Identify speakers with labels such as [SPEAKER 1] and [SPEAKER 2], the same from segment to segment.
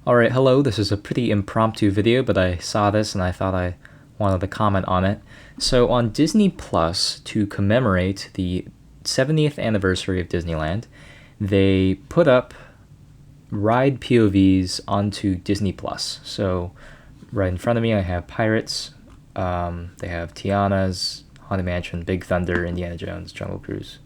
[SPEAKER 1] Alright, hello, this is a pretty impromptu video, but I saw this and I thought I wanted to comment on it. So on Disney Plus, to commemorate the 70th anniversary of Disneyland, they put up ride POVs onto Disney Plus. So right in front of me I have Pirates, they have Tiana's, Haunted Mansion, Big Thunder, Indiana Jones, Jungle Cruise.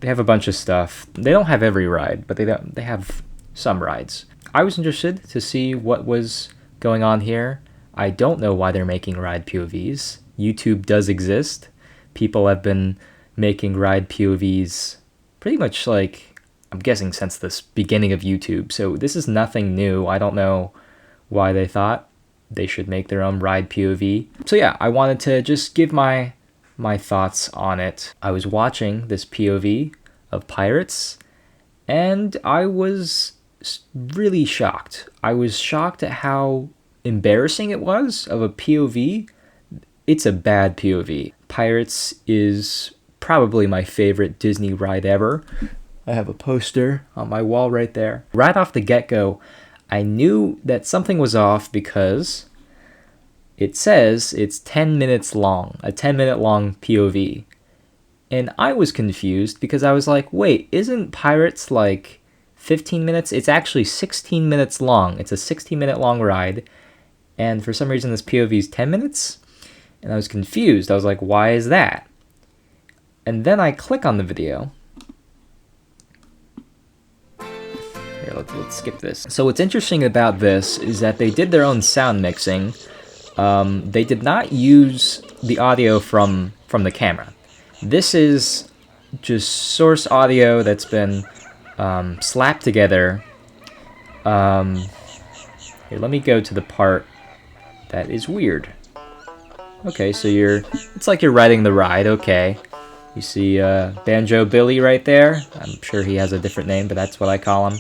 [SPEAKER 1] They have a bunch of stuff. They don't have every ride, but they have some rides. I was interested to see what was going on here. I don't know why they're making ride POVs. YouTube does exist. People have been making ride POVs pretty much like, I'm guessing since the beginning of YouTube. So this is nothing new. I don't know why they thought they should make their own ride POV. So yeah, I wanted to just give my thoughts on it. I was watching this POV of Pirates and I was really shocked. I was shocked at how embarrassing it was of a POV. It's a bad POV. Pirates is probably my favorite Disney ride ever. I have a poster on my wall right there. Right off the get-go, I knew that something was off because it says it's 10 minutes long, a 10-minute long POV. And I was confused because I was like, wait, isn't Pirates like 15 minutes? It's actually 16 minutes long. It's a 16-minute long ride. And for some reason, this POV is 10 minutes. And I was confused. I was like, why is that? And then I click on the video. Here, let's skip this. So what's interesting about this is that they did their own sound mixing. They did not use the audio from the camera. This is just source audio that's been slapped together. Here, let me go to the part that is weird. Okay, so it's like you're riding the ride, okay. You see Banjo Billy right there. I'm sure he has a different name, but that's what I call him.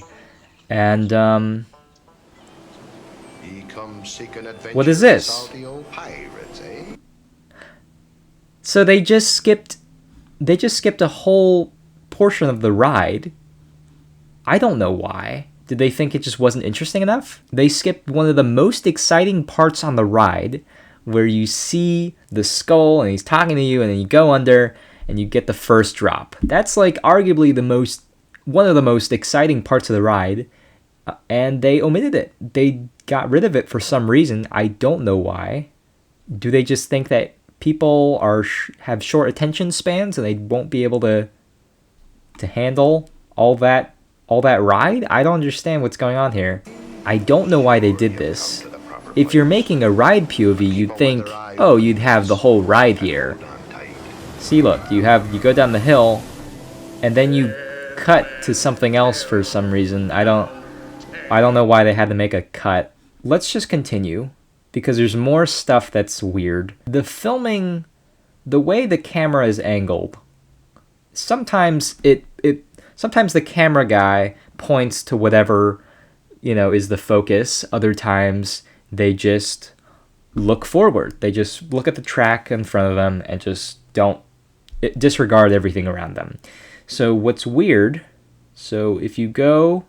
[SPEAKER 1] And, what is this? So they just skipped a whole portion of the ride. I don't know why. Did they think it just wasn't interesting enough? They skipped one of the most exciting parts on the ride where you see the skull and he's talking to you and then you go under and you get the first drop. That's like arguably one of the most exciting parts of the ride, and they omitted it. They got rid of it for some reason. I don't know why. Do they just think that people have short attention spans and they won't be able to handle all that ride? I don't understand what's going on here. I don't know why they did this. If you're making a ride POV, you'd think, oh, you'd have the whole ride here. See, look, you go down the hill, and then you cut to something else for some reason. I don't know why they had to make a cut. Let's just continue, because there's more stuff that's weird. The filming, the way the camera is angled, sometimes sometimes the camera guy points to whatever, is the focus. Other times they just look forward. They just look at the track in front of them and just disregard everything around them. So what's weird, so if you go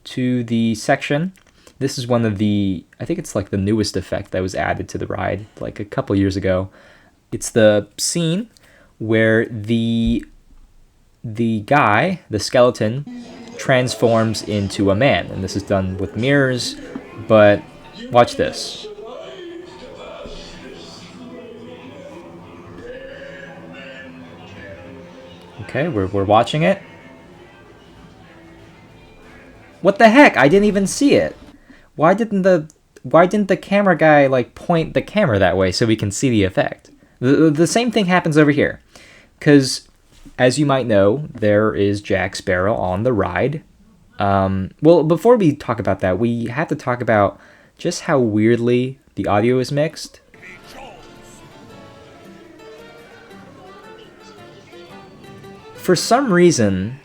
[SPEAKER 1] to the section, this is one of the, I think it's like the newest effect that was added to the ride like a couple years ago. It's the scene where the guy, the skeleton, transforms into a man. And this is done with mirrors, but watch this. Okay, we're watching it. What the heck? I didn't even see it. Why didn't the camera guy like point the camera that way so we can see the effect? The same thing happens over here. Because, as you might know, there is Jack Sparrow on the ride. Well, before we talk about that, we have to talk about just how weirdly the audio is mixed. For some reason,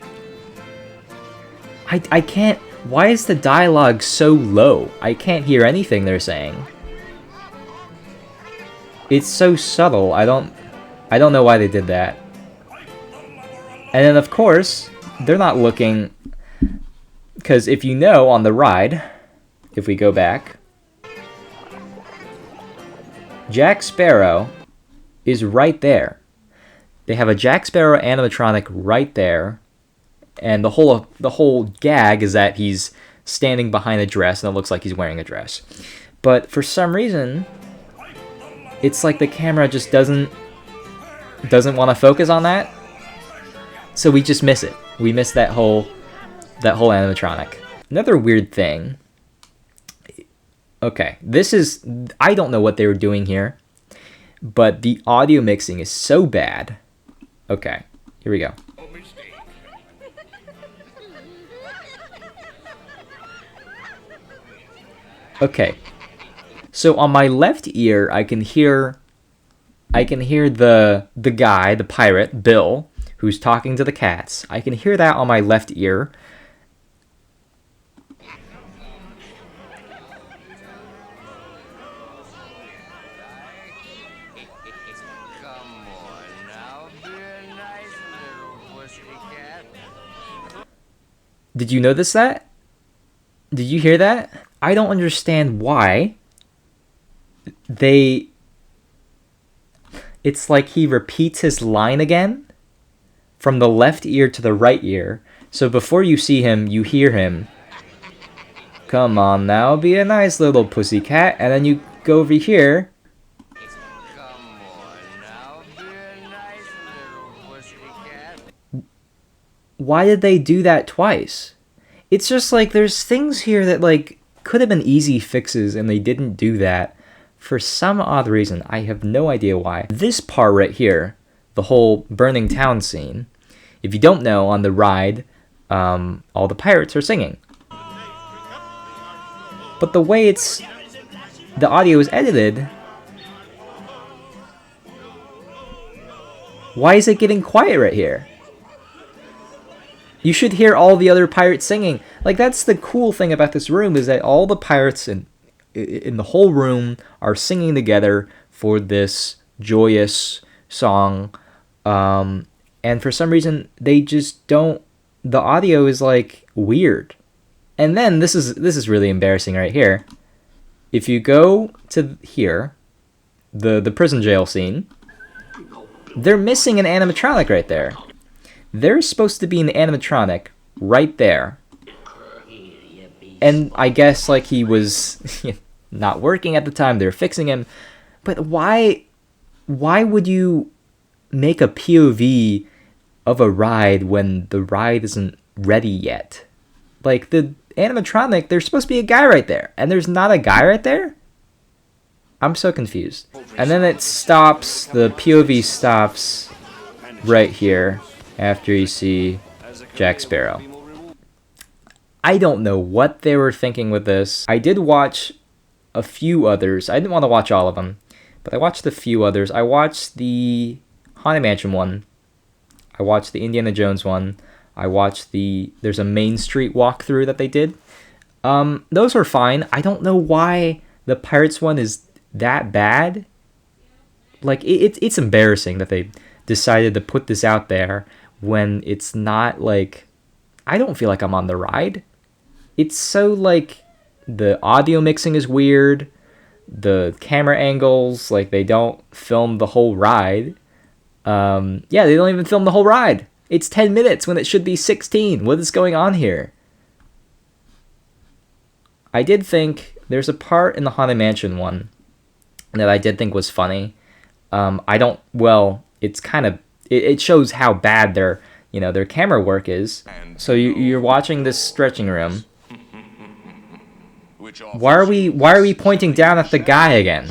[SPEAKER 1] I can't... Why is the dialogue so low? I can't hear anything they're saying. It's so subtle. I don't know why they did that. And then, of course, they're not looking... Because if you know, on the ride, if we go back, Jack Sparrow is right there. They have a Jack Sparrow animatronic right there, and the whole gag is that he's standing behind a dress and it looks like he's wearing a dress. But for some reason, it's like the camera just doesn't want to focus on that. So we just miss it. We miss that whole animatronic. Another weird thing. Okay, I don't know what they were doing here, but the audio mixing is so bad. Okay, here we go. Okay, so on my left ear, I can hear the guy, the pirate, Bill, who's talking to the cats. I can hear that on my left ear. Did you notice that? Did you hear that? I don't understand why it's like he repeats his line again from the left ear to the right ear. So before you see him, you hear him. Come on now, be a nice little pussycat. And then you go over here. Come on now, be a nice little pussycat. Why did they do that twice? It's just like there's things here that like could have been easy fixes and they didn't do that for some odd reason. I have no idea why. This part right here, the whole burning town scene, if you don't know, on the ride, all the pirates are singing. But the way the audio is edited, why is it getting quiet right here? You should hear all the other pirates singing. Like, that's the cool thing about this room, is that all the pirates in the whole room are singing together for this joyous song. And for some reason, they just don't... The audio is, like, weird. And then, this is really embarrassing right here. If you go to here, the prison jail scene, they're missing an animatronic right there. There's supposed to be an animatronic right there. And I guess, like, he was not working at the time. They were fixing him. But why would you make a POV of a ride when the ride isn't ready yet? Like, the animatronic, there's supposed to be a guy right there. And there's not a guy right there? I'm so confused. And then it stops, the POV stops right here after you see Jack Sparrow. I don't know what they were thinking with this. I did watch a few others. I didn't want to watch all of them, but I watched a few others. I watched the Haunted Mansion one. I watched the Indiana Jones one. I watched there's a Main Street walkthrough that they did. Those were fine. I don't know why the Pirates one is that bad. Like, it's embarrassing that they decided to put this out there when it's not, like, I don't feel like I'm on the ride. It's so, like, the audio mixing is weird. The camera angles, like, they don't film the whole ride. Yeah, they don't even film the whole ride. It's 10 minutes when it should be 16. What is going on here? I did think there's a part in the Haunted Mansion one that I did think was funny. It's kind of, it shows how bad their camera work is. So you're watching this stretching room. Why are we pointing down at the guy again?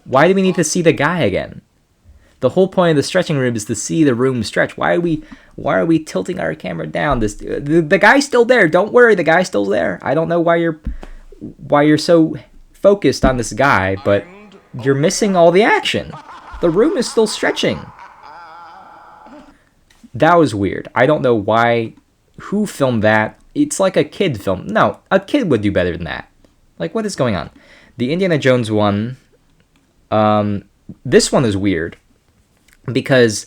[SPEAKER 1] Why do we need to see the guy again? The whole point of the stretching room is to see the room stretch. Why are we tilting our camera down? The guy's still there. Don't worry, the guy's still there. I don't know why you're so focused on this guy, but you're missing all the action. The room is still stretching. That was weird. I don't know who filmed that. It's like a kid film. No, a kid would do better than that. Like, what is going on? The Indiana Jones one, this one is weird because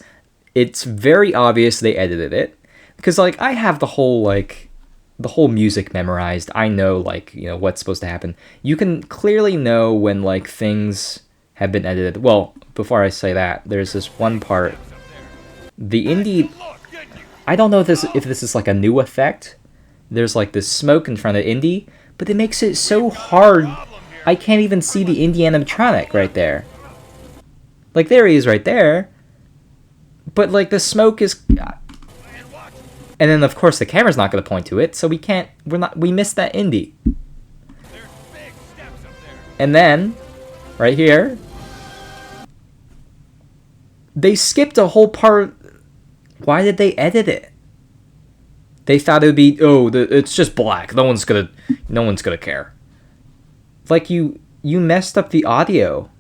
[SPEAKER 1] it's very obvious they edited it. Because, like, I have the whole, like, the whole music memorized. I know, like, you know, what's supposed to happen. You can clearly know when, like, things have been edited. Well, before I say that, there's this one part. The indie... I don't know if this is like a new effect. There's like this smoke in front of Indy, but it makes it so hard. I can't even see the Indy animatronic right there. Like, there he is right there. But, like, the smoke is... And then, of course, the camera's not going to point to it, so we missed that Indy. And then, right here, they skipped a whole part. Why did they edit it? They thought it would be, it's just black. No one's gonna care. Like, you messed up the audio.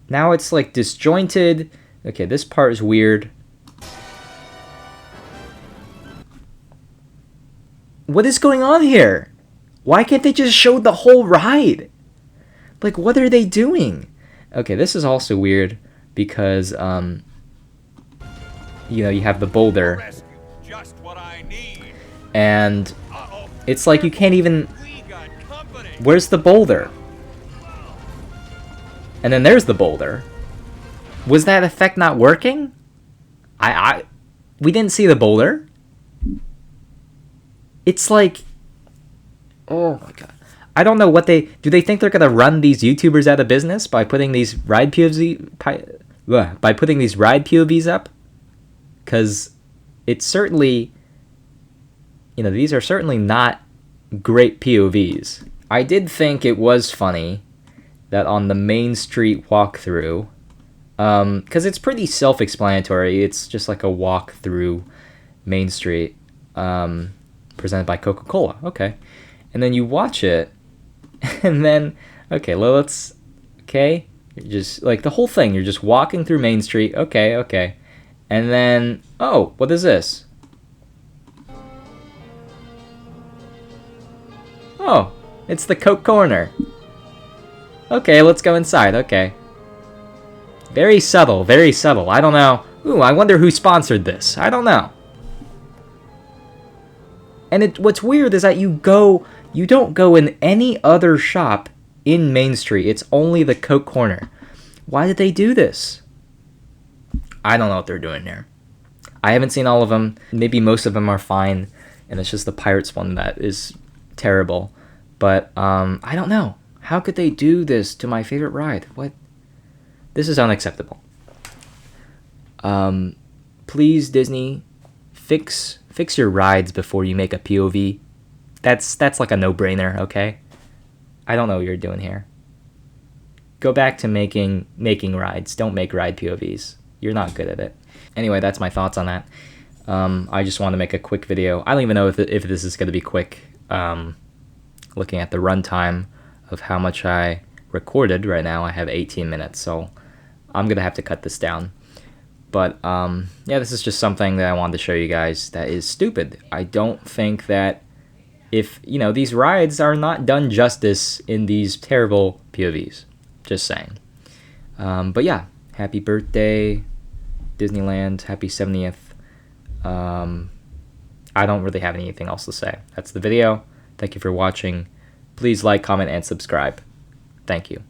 [SPEAKER 1] Now it's like disjointed. Okay, this part is weird. What is going on here? Why can't they just show the whole ride? Like, what are they doing? Okay, this is also weird because, you know, you have the boulder. And it's like you can't even... Where's the boulder? And then there's the boulder. Was that effect not working? We didn't see the boulder. It's like... Oh my god. I don't know what they... Do they think they're gonna run these YouTubers out of business by putting these ride POVs up? Because it's certainly... You know, these are certainly not great POVs. I did think it was funny that on the Main Street walkthrough, because it's pretty self-explanatory. It's just like a walk through Main Street, presented by Coca-Cola. Okay. And then you watch it, and then, okay, okay, you're just, like, the whole thing, you're just walking through Main Street, okay. And then, oh, what is this? Oh, it's the Coke Corner. Okay, let's go inside, okay. Very subtle, very subtle. I don't know. Ooh, I wonder who sponsored this. I don't know. And what's weird is that you don't go in any other shop in Main Street. It's only the Coke Corner. Why did they do this? I don't know what they're doing there. I haven't seen all of them. Maybe most of them are fine, and it's just the Pirates one that is terrible. But I don't know. How could they do this to my favorite ride? What? This is unacceptable. Please, Disney, fix your rides before you make a POV. That's like a no-brainer, okay? I don't know what you're doing here. Go back to making rides. Don't make ride POVs. You're not good at it. Anyway, that's my thoughts on that. I just want to make a quick video. I don't even know if this is going to be quick. Looking at the runtime of how much I recorded right now, I have 18 minutes, so I'm going to have to cut this down. But, yeah, this is just something that I wanted to show you guys that is stupid. I don't think that if, you know, these rides are not done justice in these terrible POVs. Just saying. But yeah, happy birthday, Disneyland. Happy 70th. I don't really have anything else to say. That's the video. Thank you for watching. Please like, comment, and subscribe. Thank you.